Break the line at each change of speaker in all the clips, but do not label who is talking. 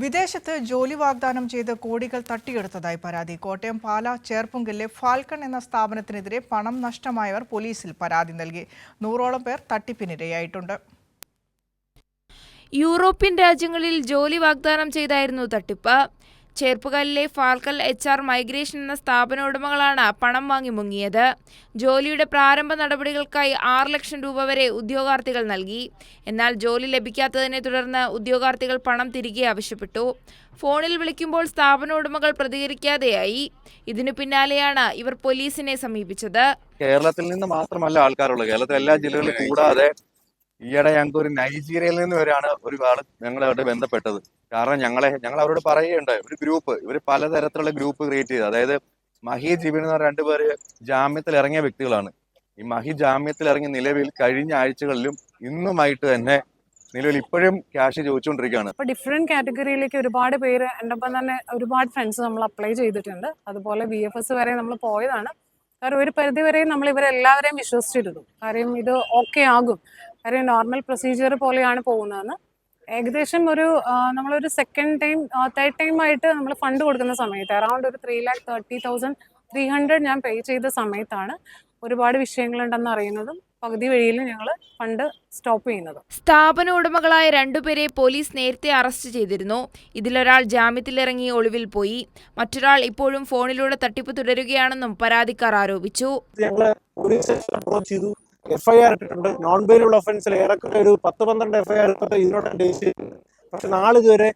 വിദേശത്ത് ജോലി വാഗ്ദാനം ചെയ്ത് കോടികൾ തട്ടിയെടുത്തതായി പരാതി. കോട്ടയം പാല ചേർപ്പുങ്കലിലെ ഫാൽക്കൺ എന്ന സ്ഥാപനത്തിനെതിരെ പണം നഷ്ടമായവർ പോലീസിൽ പരാതി നൽകി. 100ഓളം പേർ തട്ടിപ്പിനിരയായിട്ടുണ്ട്.
യൂറോപ്യൻ രാജ്യങ്ങളിൽ ജോലി വാഗ്ദാനം ചെയ്തായിരുന്നു തട്ടിപ്പ്. ചേർപ്പുകലിലെ ഫാൽക്കൺ HR മൈഗ്രേഷൻ എന്ന സ്ഥാപന ഉടമകളാണ് പണം വാങ്ങി മുങ്ങിയത്. ജോലിയുടെ പ്രാരംഭ നടപടികൾക്കായി 6 ലക്ഷം രൂപ വരെ ഉദ്യോഗാർത്ഥികൾ നൽകി. എന്നാൽ ജോലി ലഭിക്കാത്തതിനെ തുടർന്ന് ഉദ്യോഗാർത്ഥികൾ പണം തിരികെ ആവശ്യപ്പെട്ടു. ഫോണിൽ വിളിക്കുമ്പോൾ സ്ഥാപന ഉടമകൾ പ്രതികരിക്കാതെയായി. ഇതിനു പിന്നാലെയാണ് ഇവർ പോലീസിനെ സമീപിച്ചത്.
കേരളത്തിൽ നിന്ന് മാത്രമല്ല ആൾക്കാരുള്ളത്, കേരളത്തിലെ എല്ലാ ജില്ലകളിലും കൂടാതെ ഈയിടെ ഞങ്ങൾക്ക് ഒരു നൈജീരിയയിൽ നിന്ന് വരെയാണ് ഒരു ആള് ഞങ്ങളവിടെ ബന്ധപ്പെട്ടത്. കാരണം ഞങ്ങൾ അവരോട് പറയുകയുണ്ടായി, ഒരു ഗ്രൂപ്പ് ഇവർ പലതരത്തിലുള്ള ഗ്രൂപ്പ് ക്രിയേറ്റ് ചെയ്ത്, അതായത് മഹി ജിബിൻ എന്ന് പറഞ്ഞ 2 പേര് ജാമ്യത്തിൽ ഇറങ്ങിയ വ്യക്തികളാണ്. ഈ മഹി ജാമ്യത്തിൽ ഇറങ്ങിയ നിലവിൽ കഴിഞ്ഞ ആഴ്ചകളിലും ഇന്നുമായിട്ട് തന്നെ നിലവിൽ ഇപ്പോഴും ക്യാഷ് ചോദിച്ചുകൊണ്ടിരിക്കുകയാണ്.
അപ്പോൾ ഡിഫറെന്റ് കാറ്റഗറിയിലേക്ക് ഒരുപാട് പേര് എൻ്റെ ഒപ്പം തന്നെ ഒരുപാട് ഫ്രണ്ട്സ് നമ്മൾ അപ്ലൈ ചെയ്തിട്ടുണ്ട്. അതുപോലെ BFS വരെ നമ്മൾ പോയതാണ്. കാരണം ഒരു പരിധി വരെ നമ്മൾ ഇവരെല്ലാവരെയും വിശ്വസിച്ചിരുന്നു. കാര്യം ഇത് ഓക്കെ ആകും, കാര്യം നോർമൽ പ്രൊസീജിയർ പോലെയാണ് പോകുന്നതെന്ന്. ഏകദേശം നമ്മളൊരു സെക്കൻഡ് ടൈം തേർഡ് ടൈം ആയിട്ട് നമ്മൾ ഫണ്ട് കൊടുക്കുന്ന സമയത്ത് അറൗണ്ട് ഒരു 3,30,300 ഞാൻ പേ ചെയ്ത സമയത്താണ് ഒരുപാട് വിഷയങ്ങളുണ്ടെന്ന് അറിയുന്നതും പകുതി വഴിയിൽ ഞങ്ങൾ ഫണ്ട് സ്റ്റോപ്പ് ചെയ്യുന്നത്.
സ്ഥാപന ഉടമകളായ 2 പേരെ പോലീസ് നേരത്തെ അറസ്റ്റ് ചെയ്തിരുന്നു. ഇതിലൊരാൾ ജാമ്യത്തിലിറങ്ങി ഒളിവിൽ പോയി. മറ്റൊരാൾ ഇപ്പോഴും ഫോണിലൂടെ തട്ടിപ്പ് തുടരുകയാണെന്നും പരാതിക്കാർ ആരോപിച്ചു.
FIR ഇട്ടിട്ടുണ്ട്. നോൺ ബെയിലബിൾ ഒഫൻസിൽ ഏറെക്കുറെ ഒരു 10-12 FIR ഇതിനോട് ചെയ്തിട്ടുണ്ട്. പക്ഷെ നാളിതുവരെ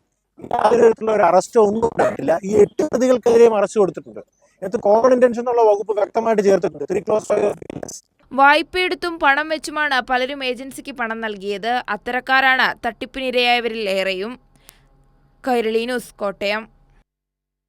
യാതൊരു തരത്തിലുള്ള ഒരു അറസ്റ്റോ ഒന്നും ഉണ്ടായിട്ടില്ല. ഈ 8 പ്രതികൾക്കെതിരെയും അറസ്റ്റ് കൊടുത്തിട്ടുണ്ട്. ഇതിനകത്ത് കോമൺ ഇന്റൻഷൻ എന്നുള്ള വകുപ്പ് വ്യക്തമായിട്ട് ചേർത്തിട്ടുണ്ട്. 3
വായ്പയെടുത്തും പണം വെച്ചുമാണ് പലരും ഏജൻസിക്ക് പണം നൽകിയത്. അത്തരക്കാരാണ് തട്ടിപ്പിനിരയായവരിൽ ഏറെയും. കൈരളി ന്യൂസ്, കോട്ടയം.